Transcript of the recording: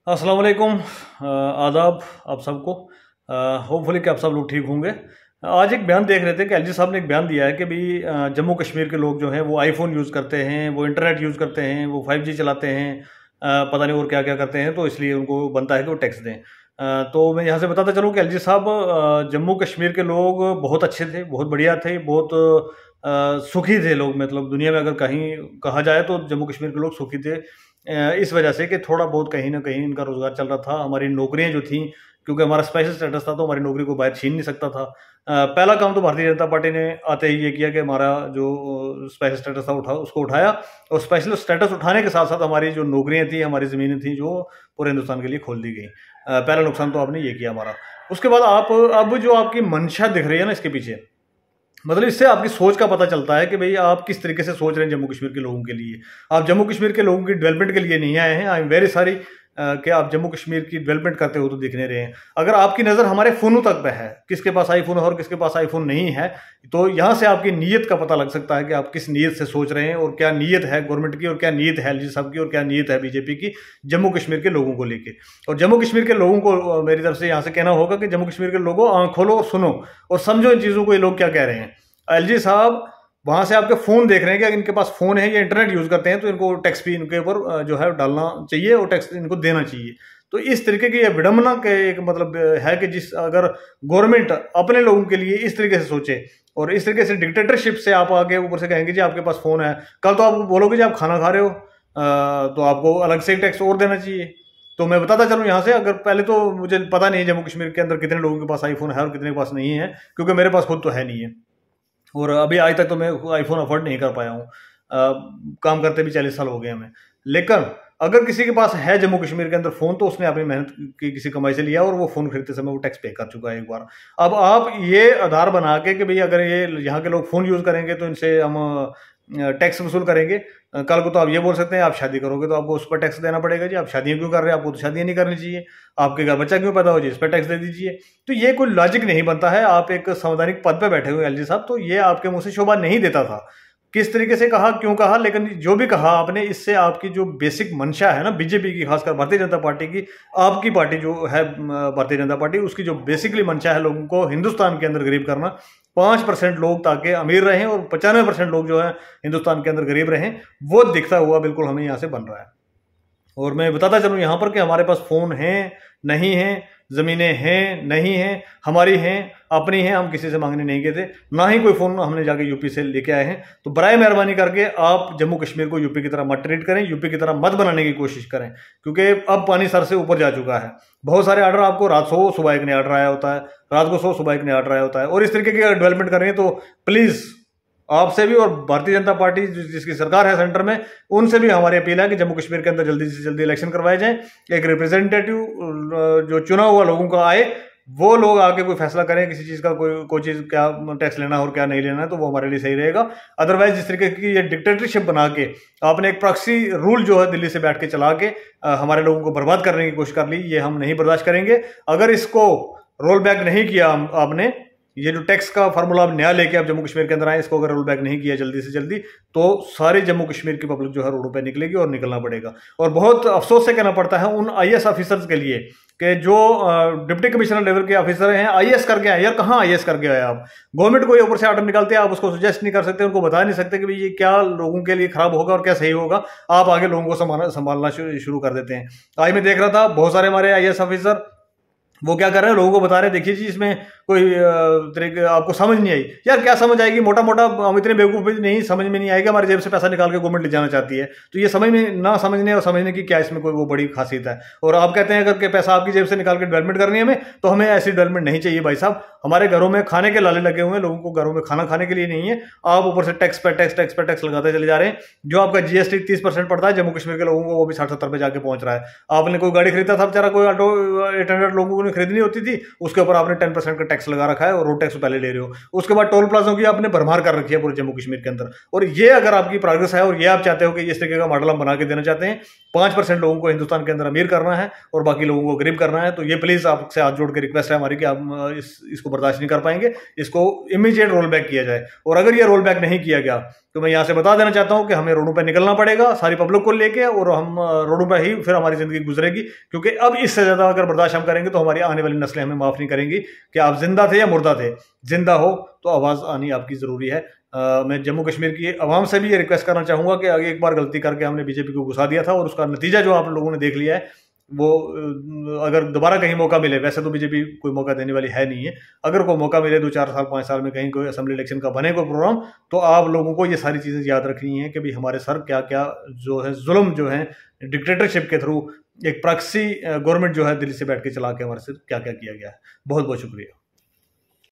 अस्सलाम वालेकुम। आदाब आप सबको। होपफुली कि आप सब लोग ठीक होंगे। आज एक बयान देख रहे थे कि एलजी साहब ने एक बयान दिया है कि भाई जम्मू कश्मीर के लोग जो हैं वो आईफोन यूज़ करते हैं, वो इंटरनेट यूज़ करते हैं, वो 5G चलाते हैं, पता नहीं और क्या क्या करते हैं, तो इसलिए उनको बनता है कि वो टैक्स दें। तो मैं यहाँ से बताता चलूँ कि एलजी साहब, जम्मू कश्मीर के लोग बहुत अच्छे थे, बहुत बढ़िया थे, बहुत सुखी थे लोग। मतलब दुनिया में अगर कहीं कहा जाए तो जम्मू कश्मीर के लोग सुखी थे, इस वजह से कि थोड़ा बहुत कहीं ना कहीं इनका रोज़गार चल रहा था। हमारी नौकरियां जो थी, क्योंकि हमारा स्पेशल स्टेटस था, तो हमारी नौकरी को बाहर छीन नहीं सकता था। पहला काम तो भारतीय जनता पार्टी ने आते ही ये किया कि हमारा जो स्पेशल स्टेटस था उसको उठाया, और स्पेशल स्टेटस उठाने के साथ साथ हमारी जो नौकरियां थी, हमारी ज़मीनें थी, जो पूरे हिंदुस्तान के लिए खोल दी गई। पहला नुकसान तो आपने ये किया हमारा। उसके बाद आप अब जो आपकी मंशा दिख रही है ना इसके पीछे, मतलब इससे आपकी सोच का पता चलता है कि भाई आप किस तरीके से सोच रहे हैं जम्मू कश्मीर के लोगों के लिए। आप जम्मू कश्मीर के लोगों की डेवलपमेंट के लिए नहीं आए हैं। आई एम वेरी सॉरी कि आप जम्मू कश्मीर की डेवलपमेंट करते हो तो दिख नहीं रहे हैं। अगर आपकी नज़र हमारे फ़ोनों तक पे है, किसके पास आईफोन है और किसके पास आईफोन नहीं है, तो यहाँ से आपकी नीयत का पता लग सकता है कि आप किस नीयत से सोच रहे हैं, और क्या नीयत है गवर्नमेंट की, और क्या नीयत है एलजी साहब की, और क्या नीयत है बीजेपी की जम्मू कश्मीर के लोगों को लेकर। और जम्मू कश्मीर के लोगों को मेरी तरफ से यहाँ से कहना होगा कि जम्मू कश्मीर के लोगों, आँख खोलो और सुनो और समझो इन चीज़ों को, ये लोग क्या कह रहे हैं। एलजी साहब वहां से आपके फोन देख रहे हैं कि इनके पास फोन है, ये इंटरनेट यूज करते हैं, तो इनको टैक्स भी इनके ऊपर जो है डालना चाहिए और टैक्स इनको देना चाहिए। तो इस तरीके की ये विडंबना के एक मतलब है कि जिस अगर गवर्नमेंट अपने लोगों के लिए इस तरीके से सोचे, और इस तरीके से डिक्टेटरशिप से आप आगे ऊपर से कहेंगे जी आपके पास फोन है, कल तो आप बोलोगे जी आप खाना खा रहे हो, तो आपको अलग से टैक्स और देना चाहिए। तो मैं बताता चलूँ यहाँ से, अगर पहले तो मुझे पता नहीं है जम्मू कश्मीर के अंदर कितने लोगों के पास आईफोन है और कितने के पास नहीं है, क्योंकि मेरे पास खुद तो है नहीं है, और अभी आज तक तो मैं आईफोन अफोर्ड नहीं कर पाया हूँ। काम करते भी 40 साल हो गए हमें। लेकिन अगर किसी के पास है जम्मू कश्मीर के अंदर फ़ोन, तो उसने अपनी मेहनत की किसी कमाई से लिया, और वो फ़ोन खरीदते समय वो टैक्स पे कर चुका है एक बार। अब आप ये आधार बना के कि भाई अगर ये यहाँ के लोग फ़ोन यूज़ करेंगे तो इनसे हम टैक्स वसूल करेंगे, कल को तो आप ये बोल सकते हैं आप शादी करोगे तो आपको उस पर टैक्स देना पड़ेगा जी, आप शादियाँ क्यों कर रहे हैं, आपको तो शादियाँ नहीं करनी चाहिए, आपके घर बच्चा क्यों पैदा हो जी, इस पर टैक्स दे दीजिए। तो ये कोई लॉजिक नहीं बनता है। आप एक संवैधानिक पद पे बैठे हुए एलजी साहब, तो ये आपके मुंह से शोभा नहीं देता था। किस तरीके से कहा, क्यों कहा, लेकिन जो भी कहा आपने, इससे आपकी जो बेसिक मंशा है ना बीजेपी की, खासकर भारतीय जनता पार्टी की, आपकी पार्टी जो है भारतीय जनता पार्टी, उसकी जो बेसिकली मंशा है लोगों को हिंदुस्तान के अंदर गरीब करना, 5% लोग ताकि अमीर रहें और 95% लोग जो है हिंदुस्तान के अंदर गरीब रहें, वो दिखता हुआ बिल्कुल हमें यहाँ से बन रहा है। और मैं बताता चलूँ यहाँ पर कि हमारे पास फ़ोन हैं, नहीं हैं, ज़मीनें हैं, नहीं हैं, हमारी हैं, अपनी हैं, हम किसी से मांगने नहीं गए थे, ना ही कोई फ़ोन हमने जाके यूपी से लेके आए हैं। तो बराए मेहरबानी करके आप जम्मू कश्मीर को यूपी की तरह मत ट्रीट करें, यूपी की तरह मत बनाने की कोशिश करें, क्योंकि अब पानी सर से ऊपर जा चुका है। बहुत सारे ऑर्डर आपको रात सो सुबह एक नया ऑर्डर आया होता है, रात को 100 सुबह एक नया ऑर्डर आया होता है, और इस तरीके की अगर डेवलपमेंट करें तो प्लीज़ आपसे भी, और भारतीय जनता पार्टी जिसकी सरकार है सेंटर में, उनसे भी हमारी अपील है कि जम्मू कश्मीर के अंदर जल्दी से जल्दी इलेक्शन करवाए जाएं, एक रिप्रेजेंटेटिव जो चुना हुआ लोगों का आए, वो लोग आके कोई फैसला करें किसी चीज़ का, कोई चीज़ क्या टैक्स लेना और क्या नहीं लेना है, तो वो हमारे लिए सही रहेगा। अदरवाइज जिस तरीके की ये डिक्टेटरशिप बना के आपने एक प्रॉक्सी रूल जो है दिल्ली से बैठ के चला के हमारे लोगों को बर्बाद करने की कोशिश कर ली, ये हम नहीं बर्दाश्त करेंगे। अगर इसको रोल बैक नहीं किया आपने, ये जो टैक्स का फार्मूला अब नया लेके आप जम्मू कश्मीर के अंदर आए, इसको अगर रोल बैक नहीं किया जल्दी से जल्दी, तो सारी जम्मू कश्मीर की पब्लिक जो है रोडों पे निकलेगी, और निकलना पड़ेगा। और बहुत अफसोस से कहना पड़ता है उन आईएएस ऑफिसर्स के लिए कि जो डिप्टी कमिश्नर लेवल के ऑफिसर हैं, आईएएस करके आए। यार कहाँ आईएएस करके आए आप? गवर्नमेंट को ये ऊपर से ऑर्डर निकालते हैं, आप उसको सजेस्ट नहीं कर सकते, उनको बता नहीं सकते कि भाई ये क्या लोगों के लिए खराब होगा और क्या सही होगा, आप आगे लोगों को संभालना शुरू कर देते हैं। आज मैं देख रहा था बहुत सारे हमारे आईएएस ऑफिसर वो क्या कर रहे हैं, लोगों को बता रहे हैं देखिए जी इसमें कोई तरीके आपको समझ नहीं आई। यार क्या समझ आएगी, मोटा मोटा हम इतने बेवकूफ़ नहीं, समझ में नहीं आएगा, हमारी जेब से पैसा निकाल के गवर्नमेंट ले जाना चाहती है, तो ये समझ में ना समझने और समझने की क्या इसमें कोई वो बड़ी खासियत है। और आप कहते हैं अगर पैसा आपकी जेब से निकाल के डेवलपमेंट करनी है हमें, तो हमें ऐसी डेवलपमेंट नहीं चाहिए भाई साहब। हमारे घरों में खाने के लाले लगे हुए हैं, लोगों को घरों में खाना खाने के लिए नहीं है। आप ऊपर से टैक्स पे टैक्स लगाते चले जा रहे हैं। जो आपका जीएसटी 30% पड़ता है जम्मू कश्मीर के लोगों को, वो भी 60-70 पे जाके पहुंच रहा है। आपने कोई गाड़ी खरीदा था बेचारा, कोई ऑटो 800 लोगों ने खरीदनी होती थी, उसके ऊपर आपने 10% का टैक्स लगा रखा है, और रोड टैक्स पहले ले रहे हो। उसके बाद टोल प्लाजों की आपने भरमार कर रखी है पूरे जम्मू कश्मीर के अंदर। और ये अगर आपकी प्रोग्रेस है, और ये आप चाहते हो कि इस तरीके का मॉडल हम बना के देना चाहते हैं, 5% लोगों को हिंदुस्तान के अंदर अमीर करना है और बाकी लोगों को गरीब करना है, तो ये प्लीज आपसे हाथ जोड़ के रिक्वेस्ट है हमारी कि आप इसको बर्दाश्त नहीं कर पाएंगे। इसको इमीडिएट रोल बैक किया जाए, और अगर ये रोल बैक नहीं किया गया तो मैं यहाँ से बता देना चाहता हूँ कि हमें रोडों पर निकलना पड़ेगा सारी पब्लिक को लेके, और हम रोडों पर ही फिर हमारी ज़िंदगी गुजरेगी, क्योंकि अब इससे ज़्यादा अगर बर्दाश्त हम करेंगे तो हमारी आने वाली नस्लें हमें माफ़ नहीं करेंगी कि आप जिंदा थे या मुर्दा थे। जिंदा हो तो आवाज़ आनी आपकी ज़रूरी है। मैं जम्मू कश्मीर की आवाम से भी ये रिक्वेस्ट करना चाहूँगा कि आगे एक बार गलती करके हमने बीजेपी को घुसा दिया था, और उसका नतीजा जो आप लोगों ने देख लिया है, वो अगर दोबारा कहीं मौका मिले, वैसे तो बीजेपी कोई मौका देने वाली है नहीं है, अगर कोई मौका मिले 2-4 साल 5 साल में कहीं कोई असेंबली इलेक्शन का बने कोई प्रोग्राम, तो आप लोगों को ये सारी चीज़ें याद रखनी है कि भाई हमारे सर क्या क्या जो है जुल्म जो है डिक्टेटरशिप के थ्रू एक प्रॉक्सी गवर्नमेंट जो है दिल्ली से बैठ के चला के हमारे से क्या क्या किया गया है। बहुत बहुत शुक्रिया।